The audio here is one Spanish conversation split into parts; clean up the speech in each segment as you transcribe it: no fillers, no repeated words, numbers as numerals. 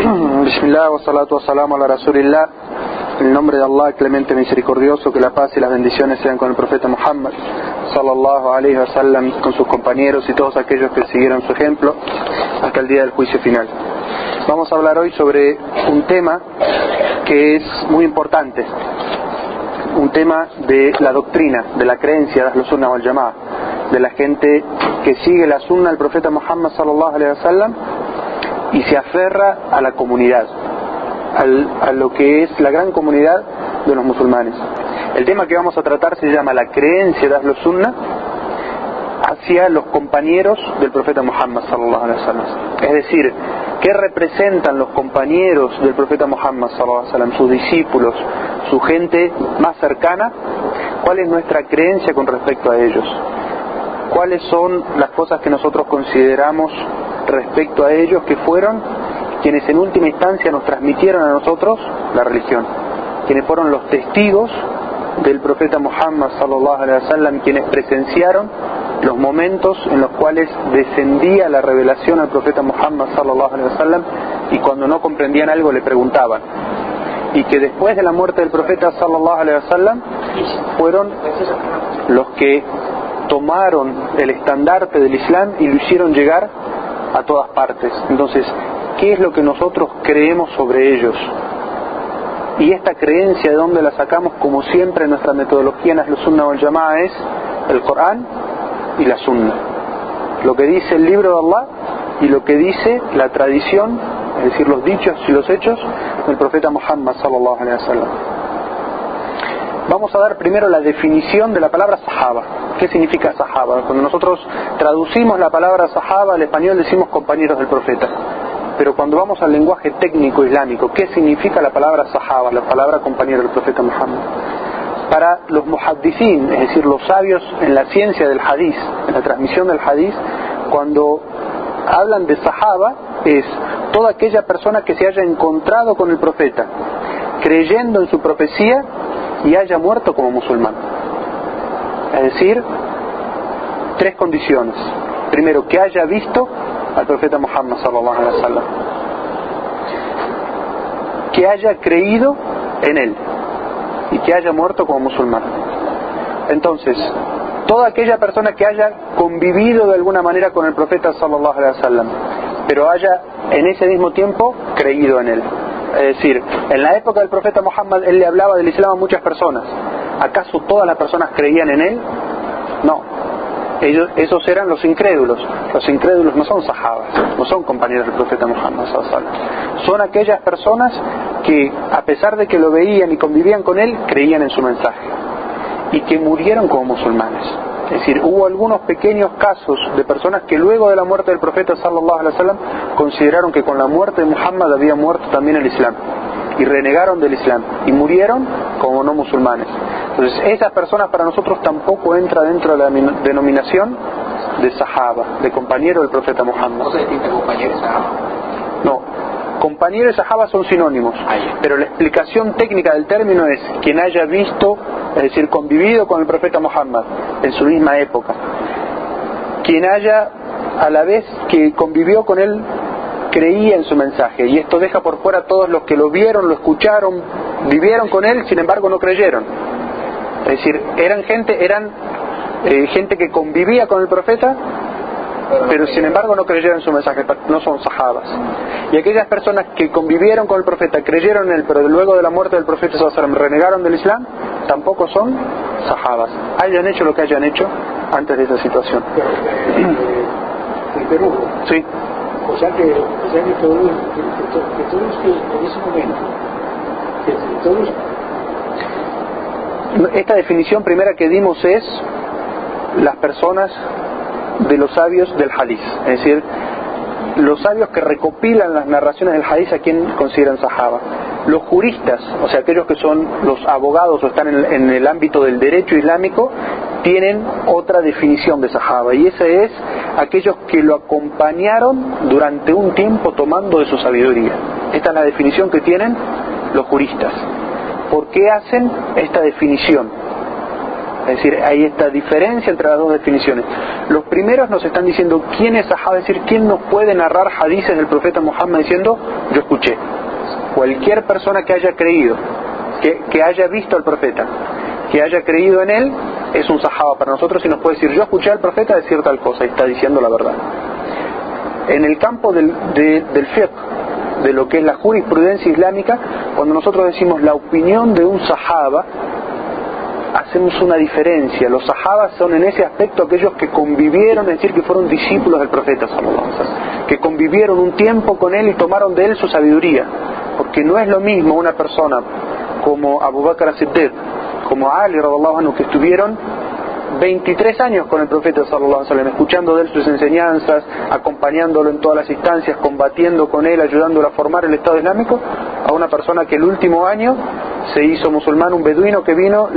Bismillah, wa salatu wa salam ala Rasulillah. En el nombre de Allah, clemente misericordioso, que la paz y las bendiciones sean con el profeta Muhammad sallallahu alaihi wa sallam, con sus compañeros y todos aquellos que siguieron su ejemplo hasta el día del juicio final. Vamos a hablar hoy sobre un tema que es muy importante, un tema de la doctrina, de la creencia de Ahlus Sunnah wal Jama'ah, de la gente que sigue la sunna del profeta Muhammad sallallahu alaihi wa sallam y se aferra a la comunidad, a lo que es la gran comunidad de los musulmanes. El tema que vamos a tratar se llama la creencia de Ahlus Sunnah hacia los compañeros del profeta Muhammad sallallahu alaihi wasallam. Es decir, ¿qué representan los compañeros del profeta Muhammad sallallahu alaihi wasallam, sus discípulos, su gente más cercana? ¿Cuál es nuestra creencia con respecto a ellos? ¿Cuáles son las cosas que nosotros consideramos respecto a ellos, que fueron quienes en última instancia nos transmitieron a nosotros la religión, quienes fueron los testigos del profeta Muhammad sallallahu alaihi wasallam, quienes presenciaron los momentos en los cuales descendía la revelación al profeta Muhammad sallallahu alaihi wasallam, y cuando no comprendían algo le preguntaban, y que después de la muerte del profeta sallallahu alaihi wasallam fueron los que tomaron el estandarte del Islam y lo hicieron llegar a todas partes. Entonces, ¿qué es lo que nosotros creemos sobre ellos? Y esta creencia, ¿de dónde la sacamos? Como siempre, nuestra metodología en Ahlus Sunnah wal Jama'ah es el Corán y la Sunna, lo que dice el libro de Allah y lo que dice la tradición, es decir, los dichos y los hechos del profeta Muhammad sallallahu alaihi wasallam. Vamos a dar primero la definición de la palabra sahaba. ¿Qué significa sahaba? Cuando nosotros traducimos la palabra sahaba al español decimos compañeros del profeta. Pero cuando vamos al lenguaje técnico islámico, ¿qué significa la palabra sahaba, la palabra compañero del profeta Muhammad? Para los muhaddisín, es decir, los sabios en la ciencia del hadith, en la transmisión del hadith, cuando hablan de sahaba, es toda aquella persona que se haya encontrado con el profeta, creyendo en su profecía y haya muerto como musulmán. Es decir, tres condiciones. Primero, que haya visto al profeta Muhammad sallallahu alaihi wasallam, que haya creído en él y que haya muerto como musulmán. Entonces, toda aquella persona que haya convivido de alguna manera con el profeta sallallahu alaihi wasallam, pero haya en ese mismo tiempo creído en él. Es decir, en la época del profeta Muhammad él le hablaba del Islam a muchas personas. ¿Acaso todas las personas creían en él? No. Esos eran los incrédulos. Los incrédulos no son sahabas, no son compañeros del profeta Muhammad sallallahu alaihi wasallam. Son aquellas personas que, a pesar de que lo veían y convivían con él, creían en su mensaje y que murieron como musulmanes. Es decir, hubo algunos pequeños casos de personas que luego de la muerte del profeta sallallahu alaihi wasallam consideraron que con la muerte de Muhammad había muerto también el Islam y renegaron del Islam y murieron como no musulmanes. Entonces, esas personas para nosotros tampoco entran dentro de la denominación de sahaba, de compañero del profeta Muhammad. ¿No se distingue compañero y sahaba? No, compañero y sahaba son sinónimos, pero la explicación técnica del término es quien haya visto, es decir, convivido con el profeta Muhammad en su misma época, quien haya, a la vez que convivió con él, creía en su mensaje, y esto deja por fuera a todos los que lo vieron, lo escucharon, vivieron con él, sin embargo no creyeron. Es decir, eran gente que convivía con el profeta, pero sin embargo no creyeron en su mensaje, no son sahabas. Y aquellas personas que convivieron con el profeta, creyeron en él, pero luego de la muerte del profeta sallallahu alaihi wasallam renegaron del Islam, tampoco son sahabas, hayan hecho lo que hayan hecho antes de esa situación. ¿En Perú? Sí. O sea que todos que en ese momento, que todos... Esta definición primera que dimos es las personas de los sabios del hadith, es decir, los sabios que recopilan las narraciones del hadith, a quien consideran sahaba. Los juristas, o sea, aquellos que son los abogados o están en el ámbito del derecho islámico, tienen otra definición de sahaba, y esa es aquellos que lo acompañaron durante un tiempo tomando de su sabiduría. Esta es la definición que tienen los juristas. ¿Por qué hacen esta definición? Es decir, hay esta diferencia entre las dos definiciones. Los primeros nos están diciendo quién es sahaba, es decir, quién nos puede narrar hadices del profeta Muhammad diciendo yo escuché. Cualquier persona que haya creído, que haya visto al profeta, que haya creído en él, es un sahaba para nosotros y nos puede decir yo escuché al profeta decir tal cosa y está diciendo la verdad. En el campo del fiqh, de lo que es la jurisprudencia islámica, cuando nosotros decimos la opinión de un sahaba, hacemos una diferencia. Los sahabas son en ese aspecto aquellos que convivieron, es decir, que fueron discípulos del profeta sallallahu alaihi wasallam, que convivieron un tiempo con él y tomaron de él su sabiduría, porque no es lo mismo una persona como Abu Bakr as-Siddiq, como Ali radhiallahu anhu, que estuvieron 23 años con el profeta sallallahu alaihi wasallam, escuchando de él sus enseñanzas, acompañándolo en todas las instancias, combatiendo con él, ayudándolo a formar el Estado Islámico, a una persona que el último año se hizo musulmán, un beduino que vino,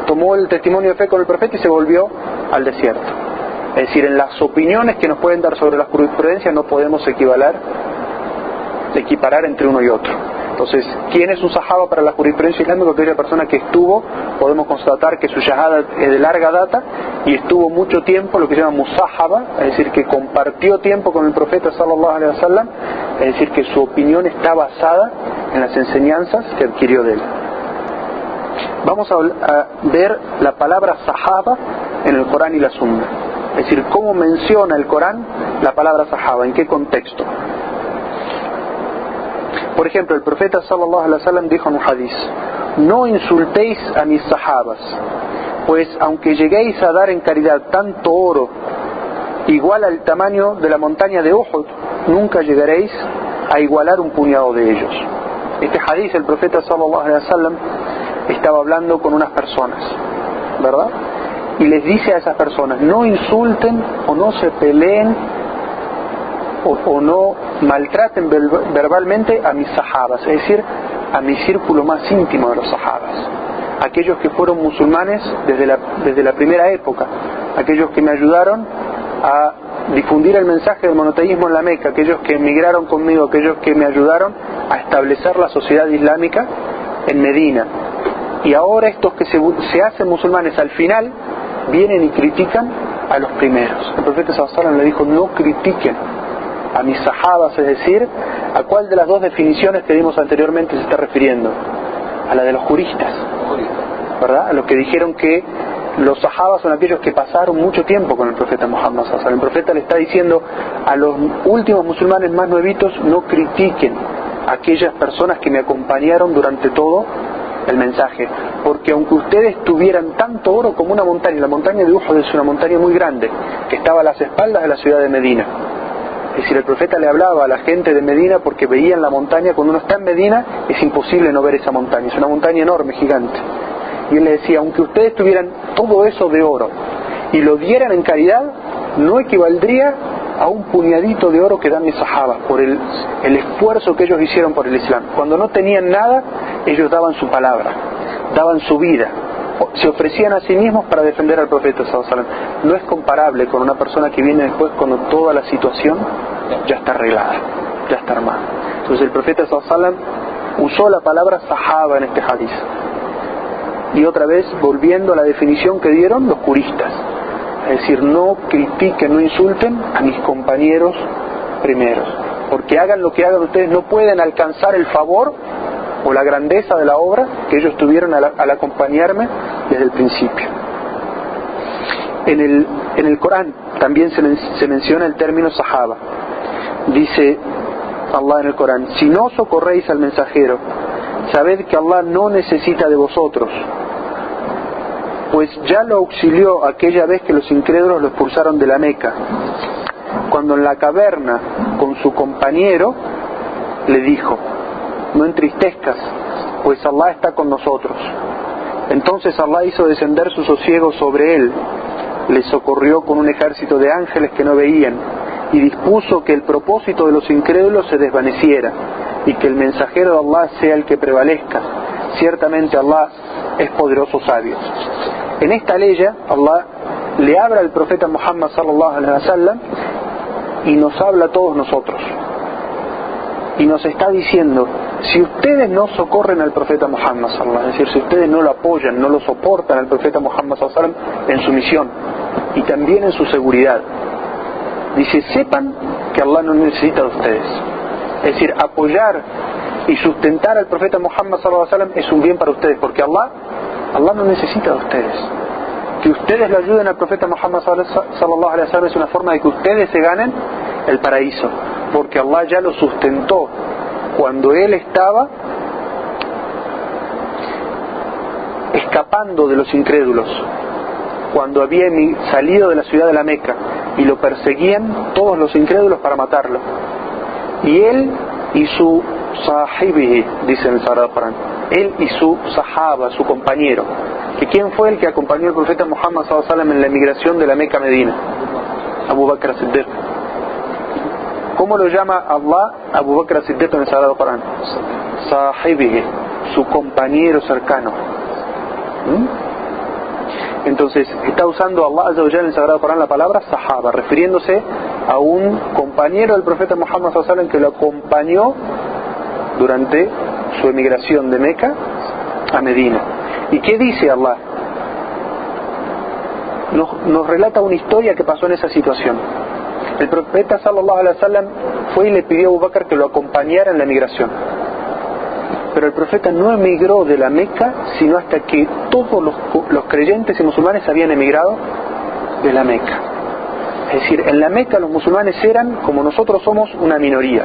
tomó el testimonio de fe con el profeta y se volvió al desierto. Es decir, en las opiniones que nos pueden dar sobre la jurisprudencia no podemos equiparar entre uno y otro. Entonces, ¿quién es un sahaba para la jurisprudencia islámica? Aquella persona que estuvo, podemos constatar que su shahada es de larga data y estuvo mucho tiempo, lo que se llama musahaba, es decir, que compartió tiempo con el profeta sallallahu alaihi wasallam, es decir, que su opinión está basada en las enseñanzas que adquirió de él. Vamos a ver la palabra sahaba en el Corán y la Sunna, es decir, cómo menciona el Corán la palabra sahaba, en qué contexto. Por ejemplo, el profeta sallallahu alaihi wasallam dijo en un hadiz: no insultéis a mis sahabas, pues aunque lleguéis a dar en caridad tanto oro igual al tamaño de la montaña de Uhud, nunca llegaréis a igualar un puñado de ellos. Este hadiz, el profeta sallallahu alaihi wasallam estaba hablando con unas personas, ¿verdad? Y les dice a esas personas: no insulten o no se peleen o no maltraten verbalmente a mis sahabas, es decir, a mi círculo más íntimo de los sahabas, aquellos que fueron musulmanes desde la primera época, aquellos que me ayudaron a difundir el mensaje del monoteísmo en la Meca, aquellos que emigraron conmigo, aquellos que me ayudaron a establecer la sociedad islámica en Medina. Y ahora estos que se hacen musulmanes al final vienen y critican a los primeros. El profeta sallallahu alaihi wasallam le dijo: no critiquen a mis sahabas, es decir, ¿a cuál de las dos definiciones que dimos anteriormente se está refiriendo? A la de los juristas, ¿verdad? A los que dijeron que los sahabas son aquellos que pasaron mucho tiempo con el profeta Muhammad sallallahu alaihi wasallam. El profeta le está diciendo a los últimos musulmanes más nuevitos: no critiquen a aquellas personas que me acompañaron durante todo el mensaje, porque aunque ustedes tuvieran tanto oro como una montaña, la montaña de Uhud es una montaña muy grande que estaba a las espaldas de la ciudad de Medina. Es decir, el profeta le hablaba a la gente de Medina porque veían la montaña. Cuando uno está en Medina es imposible no ver esa montaña, es una montaña enorme, gigante. Y él le decía: aunque ustedes tuvieran todo eso de oro y lo dieran en caridad, no equivaldría a un puñadito de oro que dan mis sahabas por el esfuerzo que ellos hicieron por el Islam. Cuando no tenían nada, ellos daban su palabra, daban su vida, se ofrecían a sí mismos para defender al profeta sallallahu alaihi wasallam. No es comparable con una persona que viene después cuando toda la situación ya está arreglada, ya está armada. Entonces el profeta sallallahu alaihi wasallam usó la palabra sahaba en este hadiz. Y otra vez, volviendo a la definición que dieron los juristas, es decir, no critiquen, no insulten a mis compañeros primeros, porque hagan lo que hagan ustedes, no pueden alcanzar el favor o la grandeza de la obra que ellos tuvieron al acompañarme desde el principio. En el Corán también se menciona el término sahaba. Dice Allah en el Corán: si no socorréis al mensajero, sabed que Allah no necesita de vosotros, pues ya lo auxilió aquella vez que los incrédulos lo expulsaron de la Meca, cuando en la caverna con su compañero le dijo: no entristezcas, pues Allah está con nosotros. Entonces Allah hizo descender su sosiego sobre él, le socorrió con un ejército de ángeles que no veían, y dispuso que el propósito de los incrédulos se desvaneciera, y que el mensajero de Allah sea el que prevalezca. Ciertamente Allah es poderoso sabio. En esta ley Allah le habla al profeta Muhammad sallallahu alaihi wasallam y nos habla a todos nosotros. Y nos está diciendo: si ustedes no socorren al profeta Muhammad sallallahu alaihi wasallam, es decir, si ustedes no lo apoyan, no lo soportan al profeta Muhammad sallallahu alaihi wasallam en su misión y también en su seguridad, dice, sepan que Allah no necesita de ustedes. Es decir, apoyar y sustentar al profeta Muhammad sallallahu alaihi wasallam es un bien para ustedes, porque Allah no necesita de ustedes. Que ustedes le ayuden al profeta Muhammad sallallahu alaihi wasallam es una forma de que ustedes se ganen el paraíso, porque Allah ya lo sustentó cuando él estaba escapando de los incrédulos, cuando había salido de la ciudad de la Meca y lo perseguían todos los incrédulos para matarlo, y él y su sahibihi, dice en el Sagrado Corán, él y su sahaba, su compañero, que quién fue el que acompañó al profeta Muhammad sallallahu alaihi wasallam en la emigración de la Meca a Medina, Abu Bakr as-Siddiq. ¿Cómo lo llama Allah Abu Bakr as-Siddiq en el Sagrado Corán? Sahibihi, su compañero cercano. Entonces está usando Allah Azza wa Jalla en el Sagrado Corán la palabra sahaba, refiriéndose a un compañero del profeta Muhammad sallallahu alaihi wasallam que lo acompañó durante su emigración de Meca a Medina. ¿Y qué dice Allah? Nos relata una historia que pasó en esa situación. El profeta sallallahu alaihi wasallam fue y le pidió a Abu Bakr que lo acompañara en la emigración. Pero el profeta no emigró de la Meca sino hasta que todos los creyentes y musulmanes habían emigrado de la Meca. Es decir, en la Meca los musulmanes eran, como nosotros somos, una minoría.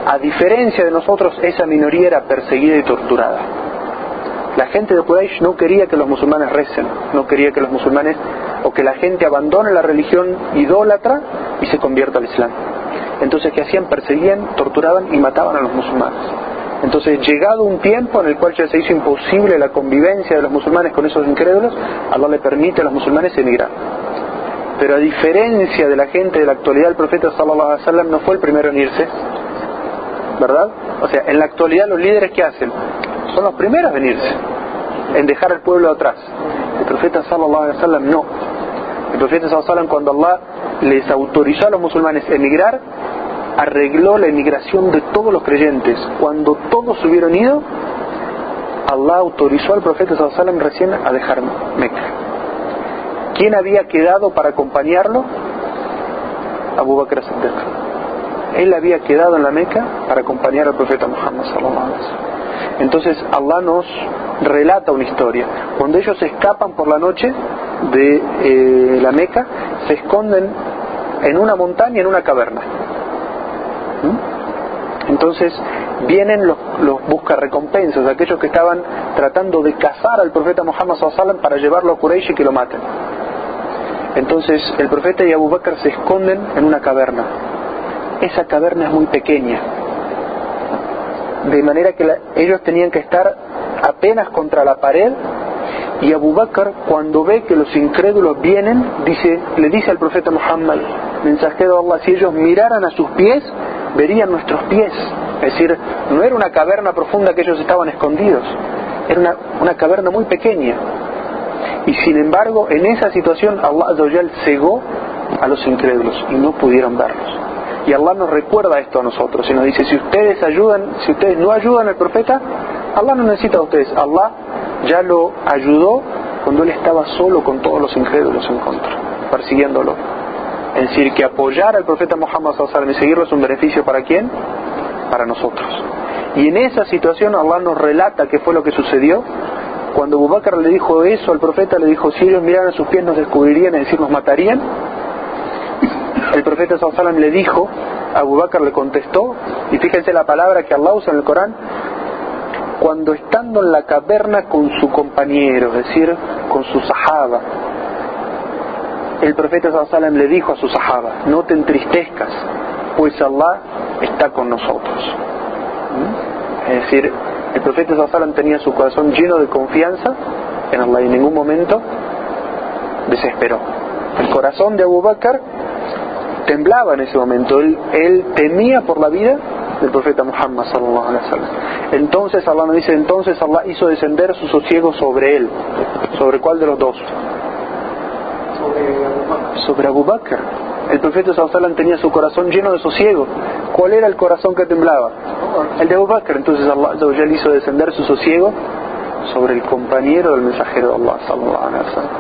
A diferencia de nosotros, esa minoría era perseguida y torturada. La gente de Quraysh no quería que los musulmanes recen, no quería que los musulmanes o que la gente abandone la religión idólatra y se convierta al Islam. Entonces, ¿qué hacían? Perseguían, torturaban y mataban a los musulmanes. Entonces, llegado un tiempo en el cual ya se hizo imposible la convivencia de los musulmanes con esos incrédulos, Allah le permite a los musulmanes emigrar. Pero a diferencia de la gente de la actualidad, el profeta sallallahu alaihi wasallam no fue el primero en irse, ¿verdad? O sea, en la actualidad los líderes, ¿qué hacen? Son los primeros en irse, en dejar al pueblo atrás. El profeta sallallahu alaihi wasallam no. El profeta sallallahu alaihi wasallam, cuando Allah les autorizó a los musulmanes a emigrar, arregló la emigración de todos los creyentes. Cuando todos se hubieron ido, Allah autorizó al profeta sallallahu alaihi wasallam recién a dejar Meca. ¿Quién había quedado para acompañarlo? Abu Bakr as-Siddiq. Él había quedado en la Meca para acompañar al profeta Muhammad sallallahu alaihi wasallam. Entonces Allah nos relata una historia. Cuando ellos escapan por la noche de la Meca, se esconden en una montaña, en una caverna. Entonces vienen los buscarrecompensas, aquellos que estaban tratando de cazar al profeta Muhammad sallallahu alaihi wasallam para llevarlo a Quraysh y que lo maten. Entonces el profeta y Abu Bakr se esconden en una caverna. Esa caverna es muy pequeña, de manera que ellos tenían que estar apenas contra la pared, y Abu Bakr, cuando ve que los incrédulos vienen, le dice al profeta Muhammad, mensajero de Allah, si ellos miraran a sus pies, verían nuestros pies. Es decir, no era una caverna profunda que ellos estaban escondidos, era una caverna muy pequeña. Y sin embargo, en esa situación Allah Azza wa Jal cegó a los incrédulos y no pudieron verlos. Y Allah nos recuerda esto a nosotros y nos dice, si ustedes no ayudan al profeta, Allah no necesita de ustedes. Allah ya lo ayudó cuando él estaba solo con todos los incrédulos en contra, persiguiéndolo. Es decir, que apoyar al profeta Muhammad sallallahu alaihi wasallam y seguirlo es un beneficio ¿para quién? Para nosotros. Y en esa situación Allah nos relata qué fue lo que sucedió. Cuando Abu Bakr le dijo eso al profeta, le dijo, si ellos miraran sus pies nos descubrirían, es decir, nos matarían. El profeta sallallahu alaihi wasallam le dijo, Abu Bakr le contestó, y fíjense la palabra que Allah usa en el Corán, cuando estando en la caverna con su compañero, es decir, con su sahaba, el profeta sallallahu alaihi wasallam le dijo a su sahaba, no te entristezcas, pues Allah está con nosotros. Es decir, el profeta sallallahu alaihi wasallam tenía su corazón lleno de confianza en Allah y en ningún momento desesperó. El corazón de Abu Bakr temblaba en ese momento, él temía por la vida del profeta Muhammad sallallahu alaihi wasallam. Entonces Allah nos dice, entonces Allah hizo descender su sosiego sobre él. ¿Sobre cuál de los dos? Sobre Abu Bakr. El profeta sallallahu alaihi wasallam tenía su corazón lleno de sosiego. ¿Cuál era el corazón que temblaba? El de Abu Bakr. Entonces Allah Azza wa Jal hizo descender su sosiego sobre el compañero del mensajero de Allah sallallahu alaihi wasallam.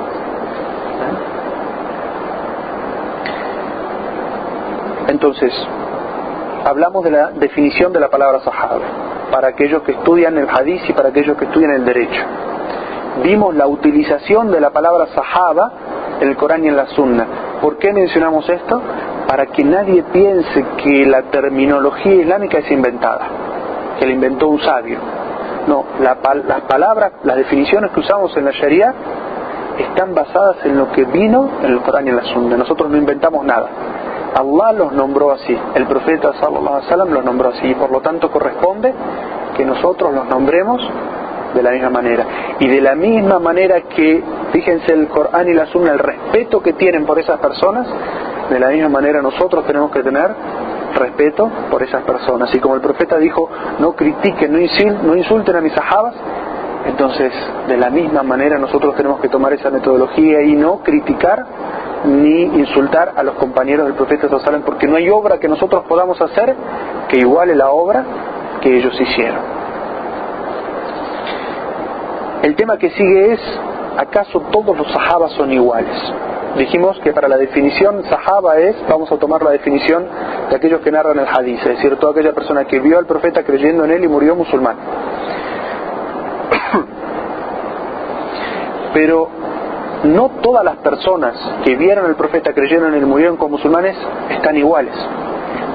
Entonces, hablamos de la definición de la palabra sahaba para aquellos que estudian el hadith y para aquellos que estudian el derecho. Vimos la utilización de la palabra sahaba en el Corán y en la Sunna. ¿Por qué mencionamos esto? Para que nadie piense que la terminología islámica es inventada, que la inventó un sabio. No, las palabras, las definiciones que usamos en la Sharia están basadas en lo que vino en el Corán y en la Sunna. Nosotros no inventamos nada. Allah los nombró así, el profeta sallallahu alaihi wasallam los nombró así, y por lo tanto corresponde que nosotros los nombremos de la misma manera. Y de la misma manera que, fíjense, el Corán y la Sunna, el respeto que tienen por esas personas, de la misma manera nosotros tenemos que tener respeto por esas personas. Y como el profeta dijo, no critiquen, no insulten a mis sahabas, entonces de la misma manera nosotros tenemos que tomar esa metodología y no criticar ni insultar a los compañeros del profeta sallallahu alaihi wasallam, porque no hay obra que nosotros podamos hacer que iguale la obra que ellos hicieron. El tema que sigue es, ¿acaso todos los sahabas son iguales? Dijimos que para la definición sahaba vamos a tomar la definición de aquellos que narran el hadith, es decir, toda aquella persona que vio al profeta creyendo en él y murió musulmán. Pero no todas las personas que vieron al profeta, creyeron en él y murieron como musulmanes están iguales.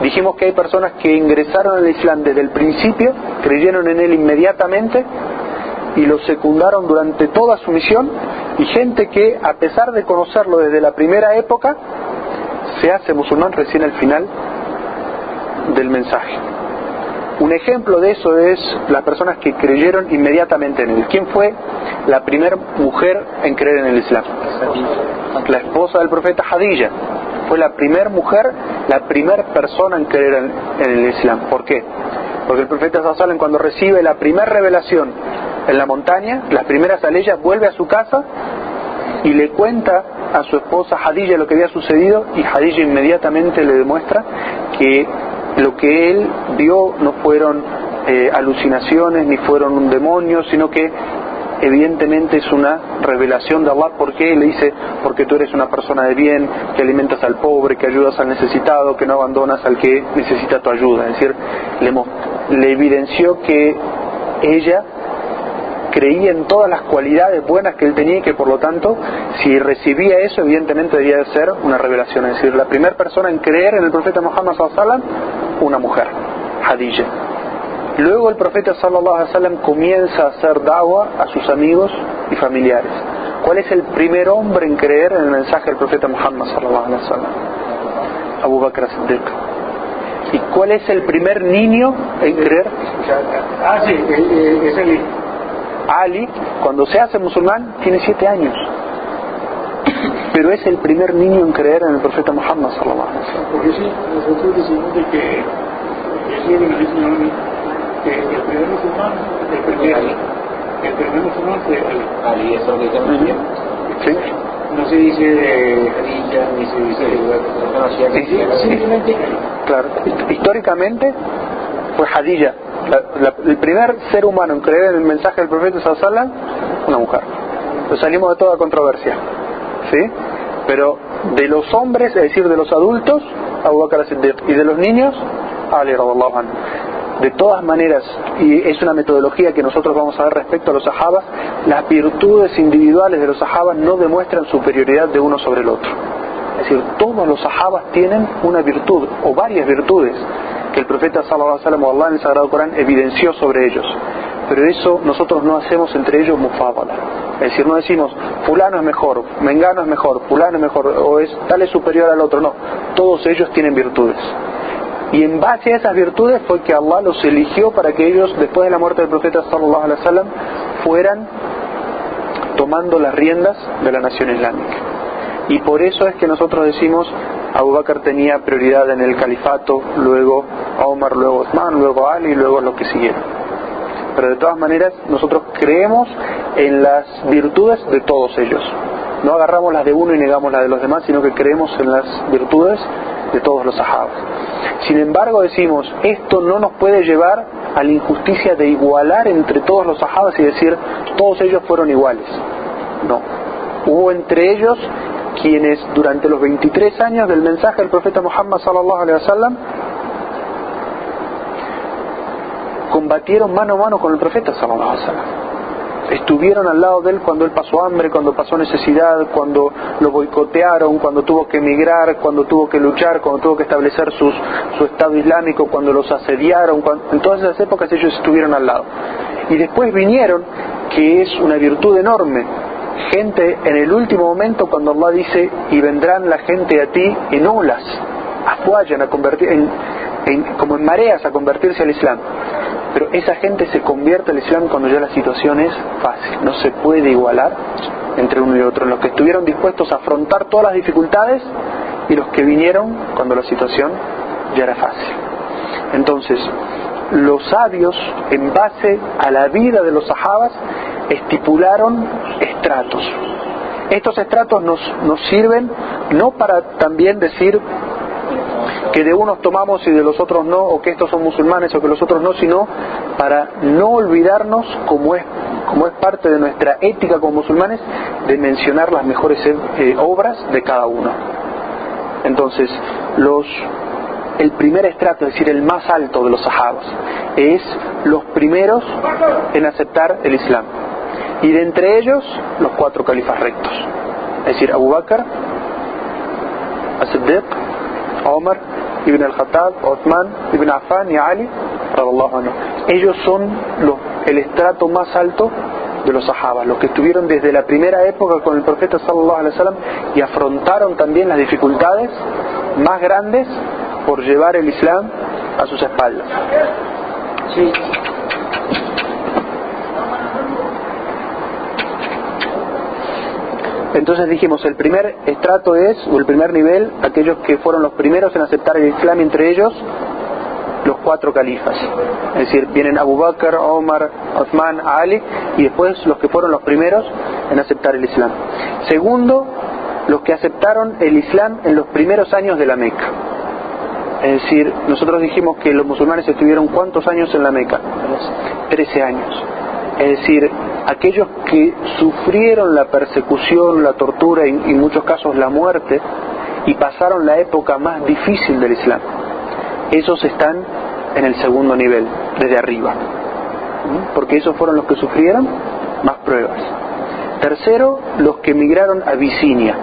Dijimos que hay personas que ingresaron al Islam desde el principio, creyeron en él inmediatamente y lo secundaron durante toda su misión, y gente que a pesar de conocerlo desde la primera época se hace musulmán recién al final del mensaje. Un ejemplo de eso es las personas que creyeron inmediatamente en él. ¿Quién fue la primera mujer en creer en el Islam? La esposa del profeta Khadija. Fue la primera mujer, la primera persona en creer en el Islam. ¿Por qué? Porque el profeta sallallahu alaihi wasallam, cuando recibe la primera revelación en la montaña, las primeras aleyas, vuelve a su casa y le cuenta a su esposa Khadija lo que había sucedido, y Khadija inmediatamente le demuestra que lo que él vio no fueron alucinaciones ni fueron un demonio, sino que evidentemente es una revelación de Allah. ¿Por qué? Le dice, porque tú eres una persona de bien, que alimentas al pobre, que ayudas al necesitado, que no abandonas al que necesita tu ayuda. Es decir, le evidenció que ella creía en todas las cualidades buenas que él tenía, y que por lo tanto, si recibía eso, evidentemente debía de ser una revelación. Es decir, la primera persona en creer en el profeta Muhammad sallallahu alaihi wasallam, una mujer, Khadija. Luego el profeta sallallahu alaihi wasallam comienza a hacer da'wa a sus amigos y familiares. ¿Cuál es el primer hombre en creer en el mensaje del profeta Muhammad sallallahu alaihi wasallam? Abu Bakr as-Siddiq. ¿Y cuál es el primer niño en creer? Sí, es el... Ali, cuando se hace musulmán, tiene 7 años. Pero es el primer niño en creer en el profeta Muhammad sallallahu alaihi wasallam. Porque sí, nosotros decimos de que el primer musulmán, el primer musulmán fue Ali. Eso lo que ¿Sí? No se dice Khadija, ni se dice simplemente. Claro, históricamente fue Khadija. El primer ser humano en creer en el mensaje del profeta sallallahu alaihi wasallam, una mujer. Entonces salimos de toda controversia, ¿sí? Pero de los hombres, es decir, de los adultos, Abu Bakr as-Siddiq, y de los niños, Ali radhiallahu anhu. De todas maneras, y es una metodología que nosotros vamos a ver respecto a los sahabas, las virtudes individuales de los sahabas no demuestran superioridad de uno sobre el otro. Es decir, todos los sahabas tienen una virtud o varias virtudes que el profeta sallallahu alaihi wasallam o Allah en el Sagrado Corán evidenció sobre ellos. Pero eso nosotros no hacemos entre ellos mufábala. Es decir, no decimos fulano es mejor, mengano es mejor, fulano es mejor, o es tal es superior al otro. No, todos ellos tienen virtudes. Y en base a esas virtudes fue que Allah los eligió para que ellos, después de la muerte del profeta sallallahu alaihi wasallam, fueran tomando las riendas de la nación islámica. Y por eso es que nosotros decimos Abu Bakr tenía prioridad en el califato, luego Omar, luego Uthman, luego Ali, y luego los que siguieron. Pero de todas maneras nosotros creemos en las virtudes de todos ellos. No agarramos las de uno y negamos las de los demás, sino que creemos en las virtudes de todos los sahabas. Sin embargo decimos, esto no nos puede llevar a la injusticia de igualar entre todos los sahabas y decir, todos ellos fueron iguales. No. Hubo entre ellos quienes durante los 23 años del mensaje del profeta Muhammad sallallahu alaihi wasallam combatieron mano a mano con el profeta sallallahu alaihi wasallam. Estuvieron al lado de él cuando él pasó hambre, cuando pasó necesidad, cuando lo boicotearon, cuando tuvo que emigrar, cuando tuvo que luchar, cuando tuvo que establecer su estado islámico, cuando los asediaron, en todas esas épocas ellos estuvieron al lado. Y después vinieron, que es una virtud enorme, gente en el último momento cuando Allah dice, y vendrán la gente a ti en olas, afuayan a convertir como en mareas a convertirse al Islam. Pero esa gente se convierte al Islam cuando ya la situación es fácil. No se puede igualar entre uno y otro. Los que estuvieron dispuestos a afrontar todas las dificultades y los que vinieron cuando la situación ya era fácil. Entonces, los sabios, en base a la vida de los sahabas, estipularon estratos. Estos estratos nos sirven no para también decir que de unos tomamos y de los otros no, o que estos son musulmanes o que los otros no, sino para no olvidarnos, como es parte de nuestra ética como musulmanes, de mencionar las mejores obras de cada uno. Entonces, el primer estrato, es decir, el más alto de los sahabas, es los primeros en aceptar el Islam. Y de entre ellos, los 4 califas rectos. Es decir, Abu Bakr, As-Siddiq, Omar, Ibn al-Khattab, Uthman, Ibn Affan y Ali, radiyallahu anhu. Ellos son el estrato más alto de los sahabas, los que estuvieron desde la primera época con el profeta sallallahu alaihi wasallam y afrontaron también las dificultades más grandes por llevar el Islam a sus espaldas. Sí. Entonces dijimos, el primer estrato o el primer nivel, aquellos que fueron los primeros en aceptar el Islam, entre ellos los 4 califas. Es decir, vienen Abu Bakr, Omar, Uthman, Ali, y después los que fueron los primeros en aceptar el Islam. Segundo, los que aceptaron el Islam en los primeros años de la Meca. Es decir, nosotros dijimos que los musulmanes estuvieron ¿cuántos años en la Meca? 13 años. Es decir, aquellos que sufrieron la persecución, la tortura y en muchos casos la muerte y pasaron la época más difícil del Islam, esos están en el segundo nivel, desde arriba, porque esos fueron los que sufrieron más pruebas. Tercero, los que emigraron a Abisinia.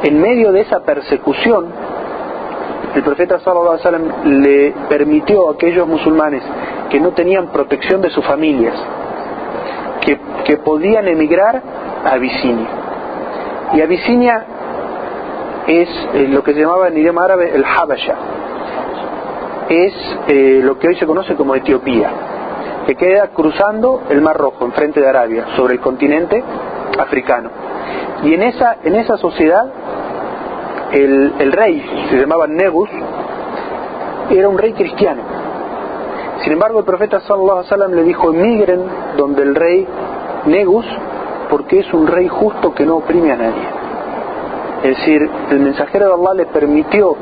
En medio de esa persecución, el profeta sallallahu alaihi wasallam le permitió a aquellos musulmanes que no tenían protección de sus familias, que podían emigrar a Abisinia. Y Abisinia es lo que se llamaba en idioma árabe el Habasha. Es lo que hoy se conoce como Etiopía, que queda cruzando el Mar Rojo, enfrente de Arabia, sobre el continente africano. Y en esa sociedad, el rey, se llamaba Negus, era un rey cristiano. Sin embargo, el profeta sallallahu alaihi wasallam le dijo, emigren donde el rey Negus, porque es un rey justo que no oprime a nadie. Es decir, el mensajero de Allah le permitió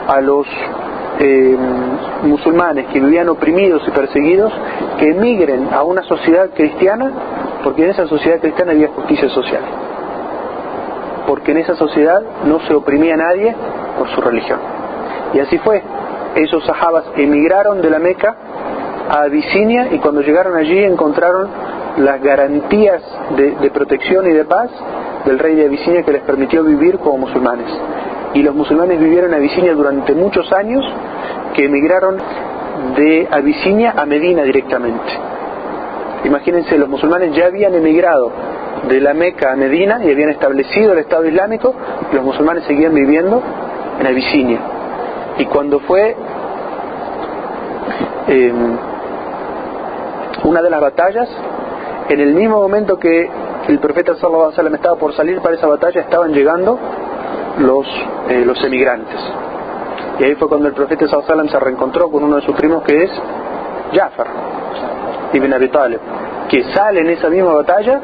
a los musulmanes que vivían oprimidos y perseguidos que emigren a una sociedad cristiana, porque en esa sociedad cristiana había justicia social, porque en esa sociedad no se oprimía a nadie por su religión. Y así fue. Esos sahabas emigraron de la Meca a Abisinia, y cuando llegaron allí encontraron las garantías de protección y de paz del rey de Abisinia, que les permitió vivir como musulmanes. Y los musulmanes vivieron en Abisinia durante muchos años, que emigraron de Abisinia a Medina directamente. Imagínense, los musulmanes ya habían emigrado de la Meca a Medina y habían establecido el Estado Islámico, y los musulmanes seguían viviendo en Abisinia. Y cuando fue una de las batallas, en el mismo momento que el profeta sallallahu alaihi wasallam estaba por salir para esa batalla, estaban llegando los emigrantes. Y ahí fue cuando el profeta sallallahu alaihi wasallam se reencontró con uno de sus primos, que es Jafar ibn Abi Talib, que sale en esa misma batalla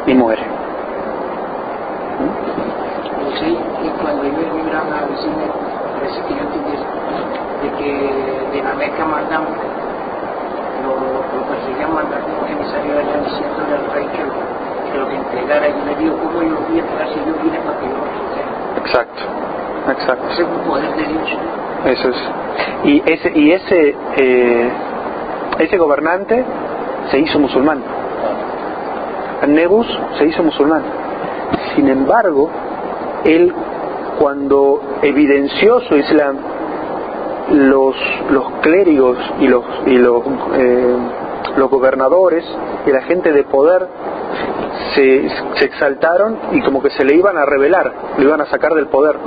y muere. Sí, y cuando ellos emigraron a Abisinia, parece que yo entendí, que de la Meca mandan, lo perseguían mandando un emisario allá diciéndole al rey que lo que entregara, y le dijo, ¿cómo yo voy a entregar si yo vine para que yo lo suceda? Exacto, exacto. Ese es un poder de Dios. Eso es. Y ese gobernante se hizo musulmán. Negus se hizo musulmán. Sin embargo, él, cuando evidenció su Islam, los clérigos y los gobernadores y la gente de poder se exaltaron y como que se le iban a rebelar, le iban a sacar del poder.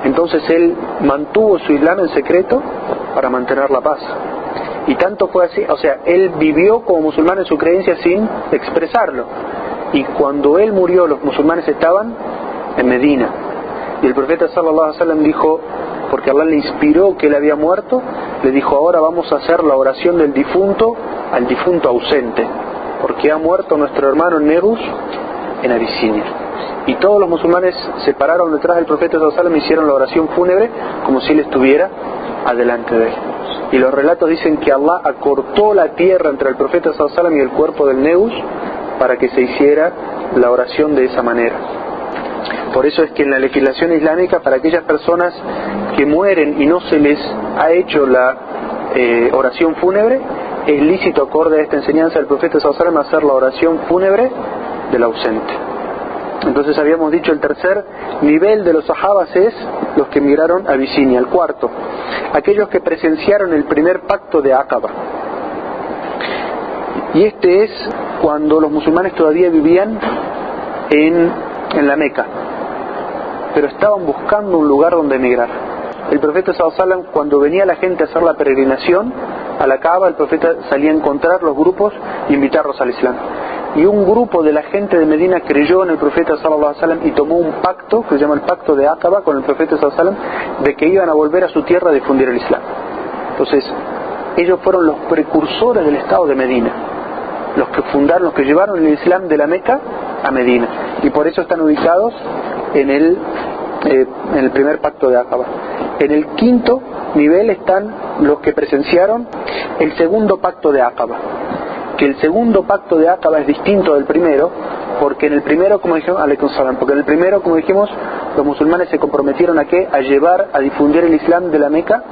Entonces él mantuvo su Islam en secreto para mantener la paz. Y tanto fue así, o sea, él vivió como musulmán en su creencia sin expresarlo. Y cuando él murió, los musulmanes estaban en Medina. Y el profeta sallallahu alaihi wasallam dijo, porque Allah le inspiró que él había muerto, le dijo, ahora vamos a hacer la oración del difunto al difunto ausente, porque ha muerto nuestro hermano Negus en Abisinia. Y todos los musulmanes se pararon detrás del profeta sallallahu alaihi wasallam y hicieron la oración fúnebre como si él estuviera adelante de él. Y los relatos dicen que Allah acortó la tierra entre el profeta sallallahu alaihi wasallam y el cuerpo del Negus para que se hiciera la oración de esa manera. Por eso es que en la legislación islámica, para aquellas personas que mueren y no se les ha hecho la oración fúnebre, es lícito, acorde a esta enseñanza del profeta sallallahu alaihi wasallam, hacer la oración fúnebre del ausente. Entonces habíamos dicho, el tercer nivel de los sahabas es los que emigraron a Abisinia. El cuarto, aquellos que presenciaron el primer pacto de Aqaba. Y este es cuando los musulmanes todavía vivían en la Meca, pero estaban buscando un lugar donde emigrar. El profeta sallallahu alaihi wasallam, cuando venía la gente a hacer la peregrinación a la Kaaba, el profeta salía a encontrar los grupos e invitarlos al Islam. Y un grupo de la gente de Medina creyó en el profeta sallallahu alaihi wasallam y tomó un pacto que se llama el pacto de Aqaba con el profeta sallallahu alaihi wasallam, de que iban a volver a su tierra a difundir el Islam. Entonces ellos fueron los precursores del estado de Medina, los que fundaron, los que llevaron el Islam de la Meca a Medina, y por eso están ubicados en el primer pacto de Aqaba. En el quinto nivel están los que presenciaron el segundo pacto de Aqaba, que el segundo pacto de Aqaba es distinto del primero, porque en el primero, como dijimos, los musulmanes se comprometieron a llevar, a difundir el Islam de la Meca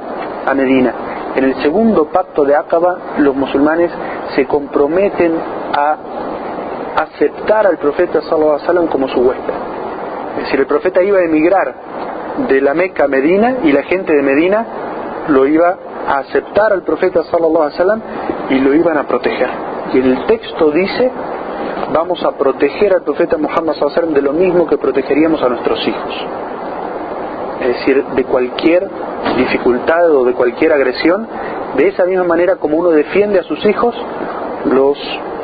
a Medina. En el segundo pacto de Aqaba, los musulmanes se comprometen a aceptar al profeta sallallahu alaihi wasallam como su huésped. Es decir, el profeta iba a emigrar de la Meca a Medina y la gente de Medina lo iba a aceptar al profeta sallallahu alaihi wasallam y lo iban a proteger. Y el texto dice, vamos a proteger al profeta Muhammad sallallahu alaihi wasallam de lo mismo que protegeríamos a nuestros hijos. Es decir, de cualquier dificultad o de cualquier agresión, de esa misma manera como uno defiende a sus hijos, los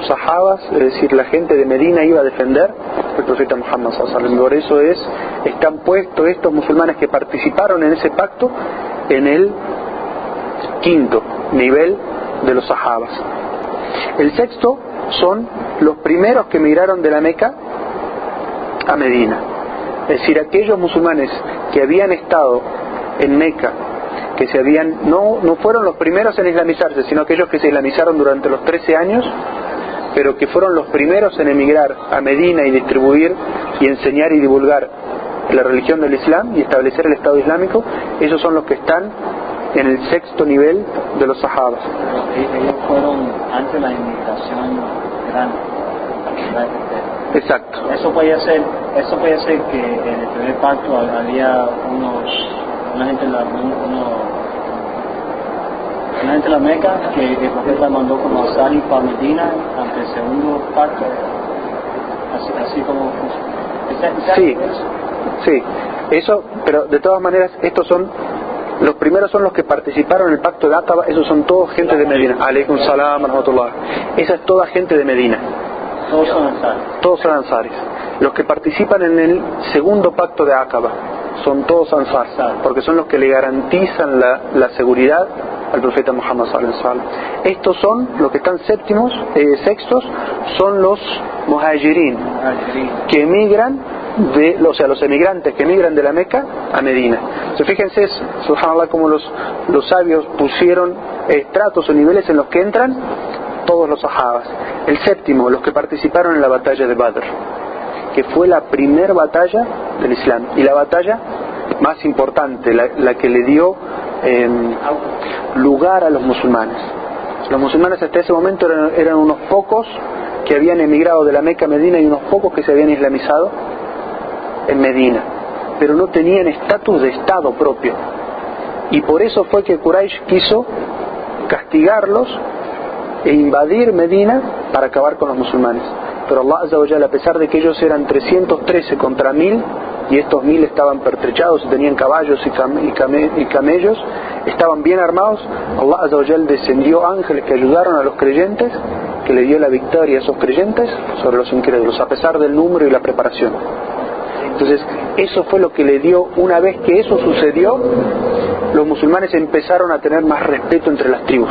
sahabas, es decir, la gente de Medina iba a defender al profeta Muhammad sallallahu alaihi wasallam. Por eso están puestos estos musulmanes que participaron en ese pacto en el quinto nivel de los sahabas. El sexto son los primeros que emigraron de la Meca a Medina. Es decir, aquellos musulmanes que habían estado en Meca, que no fueron los primeros en islamizarse, sino aquellos que se islamizaron durante los 13 años, pero que fueron los primeros en emigrar a Medina y distribuir y enseñar y divulgar la religión del Islam y establecer el Estado Islámico. Ellos son los que están en el sexto nivel de los sahabas. Ellos fueron antes de la inmigración grande. Exacto. Eso puede ser que en el primer pacto había una gente de la Meca que el profeta mandó como a salir para Medina ante el segundo pacto, así como sí, eso, pero de todas maneras estos son los primeros, son los que participaron en el pacto de Aqaba. Esos son todos gente de Medina. Aleikum salam rahmatullah. Esa es toda gente de Medina. Todos son ansaris. Los que participan en el segundo pacto de Aqaba son todos ansar, porque son los que le garantizan la seguridad al profeta Muhammad sallallahu alaihi wasallam. Estos son los que están sextos, son los muhajirin, que emigran o sea, los emigrantes que emigran de la Meca a Medina. Entonces, fíjense, subhanallah, como los sabios pusieron estratos o niveles en los que entran todos los sahabas. El séptimo, los que participaron en la batalla de Badr, que fue la primera batalla del Islam y la batalla más importante, la que le dio lugar a los musulmanes. Los musulmanes hasta ese momento eran unos pocos que habían emigrado de la Meca a Medina y unos pocos que se habían islamizado en Medina, pero no tenían estatus de Estado propio, y por eso fue que Quraysh quiso castigarlos e invadir Medina para acabar con los musulmanes. Pero Allah Azza wa Jalla, a pesar de que ellos eran 313 contra 1000, y estos 1000 estaban pertrechados y tenían caballos y camellos, estaban bien armados, Allah Azza wa Jalla descendió ángeles que ayudaron a los creyentes, que le dio la victoria a esos creyentes sobre los incrédulos, a pesar del número y la preparación. Entonces, eso fue lo que le dio. Una vez que eso sucedió, los musulmanes empezaron a tener más respeto entre las tribus,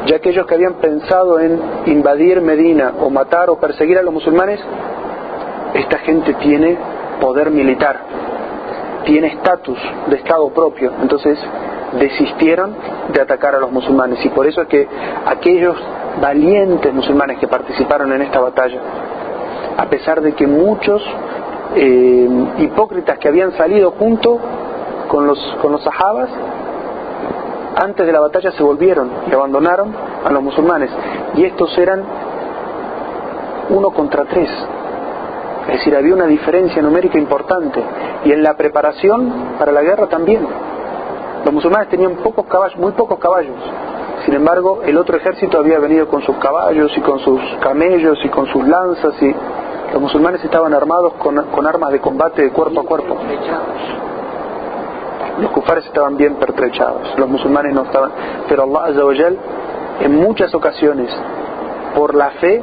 ya que aquellos que habían pensado en invadir Medina o matar o perseguir a los musulmanes, esta gente tiene poder militar, tiene estatus de Estado propio, entonces desistieron de atacar a los musulmanes. Y por eso es que aquellos valientes musulmanes que participaron en esta batalla, a pesar de que muchos hipócritas que habían salido junto con los sahabas, antes de la batalla se volvieron y abandonaron a los musulmanes, y estos eran 1 contra 3, es decir, había una diferencia numérica importante, y en la preparación para la guerra también. Los musulmanes tenían pocos caballos, muy pocos caballos, sin embargo el otro ejército había venido con sus caballos y con sus camellos y con sus lanzas, y los musulmanes estaban armados con armas de combate de cuerpo a cuerpo. Los kufares estaban bien pertrechados, los musulmanes no estaban. Pero Allah Azza wa Jal, en muchas ocasiones, por la fe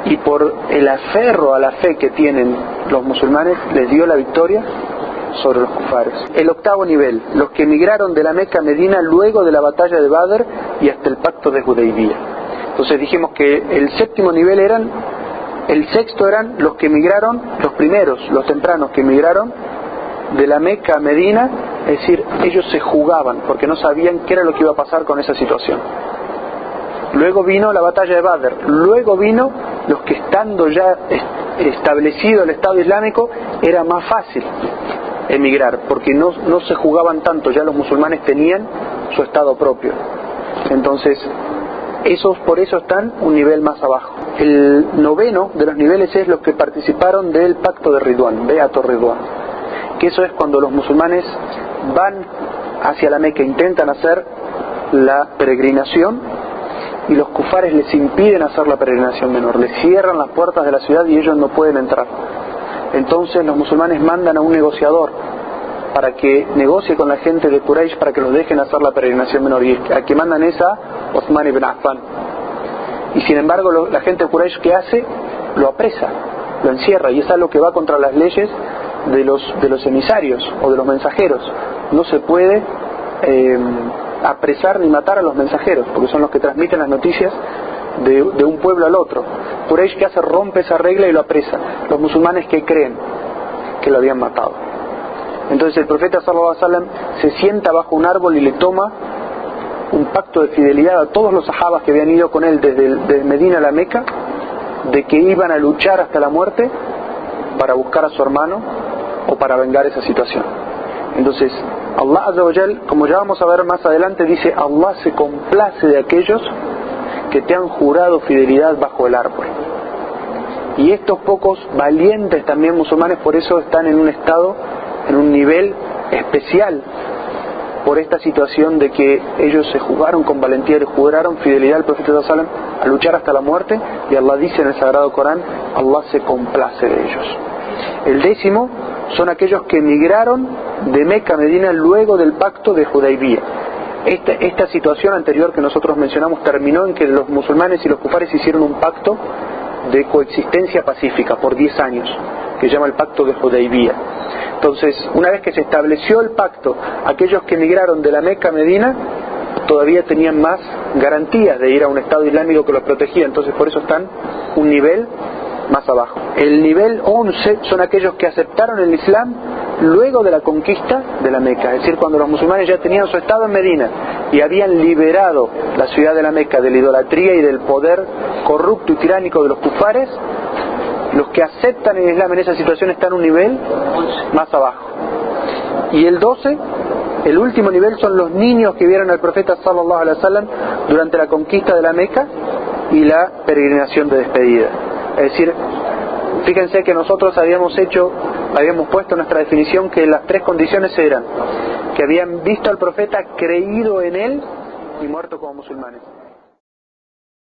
y por el aferro a la fe que tienen los musulmanes, les dio la victoria sobre los kufares. El octavo nivel, los que emigraron de la Meca a Medina luego de la batalla de Badr y hasta el pacto de Hudaybiyah. Entonces dijimos que el séptimo nivel el sexto eran los que emigraron, los primeros, los tempranos que emigraron de la Meca a Medina, es decir, ellos se jugaban porque no sabían qué era lo que iba a pasar con esa situación. Luego vino la batalla de Badr, luego vino los que, estando ya establecido el Estado Islámico, era más fácil emigrar porque no se jugaban tanto, ya los musulmanes tenían su Estado propio. Entonces esos por eso están un nivel más abajo. El noveno de los niveles es los que participaron del pacto de Ridwan, Beato Ridwan, que eso es cuando los musulmanes van hacia la Meca, intentan hacer la peregrinación y los kufares les impiden hacer la peregrinación menor, les cierran las puertas de la ciudad y ellos no pueden entrar. Entonces los musulmanes mandan a un negociador para que negocie con la gente de Quraysh para que los dejen hacer la peregrinación menor, y al que mandan es a Uthman ibn Affan. Y sin embargo la gente de Quraysh, ¿qué hace? Lo apresa, lo encierra, y es algo que va contra las leyes de los emisarios o de los mensajeros. No se puede apresar ni matar a los mensajeros, porque son los que transmiten las noticias de un pueblo al otro. Quraysh, ¿qué hace? Rompe esa regla y lo apresa. Los musulmanes, ¿qué creen? Que lo habían matado. Entonces el profeta sallallahu alaihi wasallam se sienta bajo un árbol y le toma un pacto de fidelidad a todos los sahabas que habían ido con él desde Medina a la Meca, de que iban a luchar hasta la muerte para buscar a su hermano o para vengar esa situación. Entonces Allah Azza wa Jal, como ya vamos a ver más adelante, dice: Allah se complace de aquellos que te han jurado fidelidad bajo el árbol. Y estos pocos valientes también musulmanes por eso están en un estado, en un nivel especial, por esta situación de que ellos se jugaron con valentía, le juraron fidelidad al profeta sallallahu alaihi wasallam a luchar hasta la muerte, y Allah dice en el Sagrado Corán: Allah se complace de ellos. El décimo son aquellos que emigraron de Meca a Medina luego del pacto de Hudaybiyah. Esta situación anterior que nosotros mencionamos terminó en que los musulmanes y los kufares hicieron un pacto de coexistencia pacífica por 10 años, que se llama el pacto de Hudaybiyah. Entonces, una vez que se estableció el pacto, aquellos que emigraron de la Meca a Medina todavía tenían más garantías de ir a un Estado islámico que los protegía. Entonces por eso están un nivel más abajo. El nivel 11 son aquellos que aceptaron el Islam luego de la conquista de la Meca, es decir, cuando los musulmanes ya tenían su estado en Medina y habían liberado la ciudad de la Meca de la idolatría y del poder corrupto y tiránico de los kufares. Los que aceptan el Islam en esa situación están en un nivel más abajo. Y el 12, el último nivel, son los niños que vieron al profeta sallallahu alaihi wasallam durante la conquista de la Meca y la peregrinación de despedida. Es decir, fíjense que nosotros habíamos puesto en nuestra definición que las tres condiciones eran que habían visto al profeta, creído en él y muerto como musulmanes.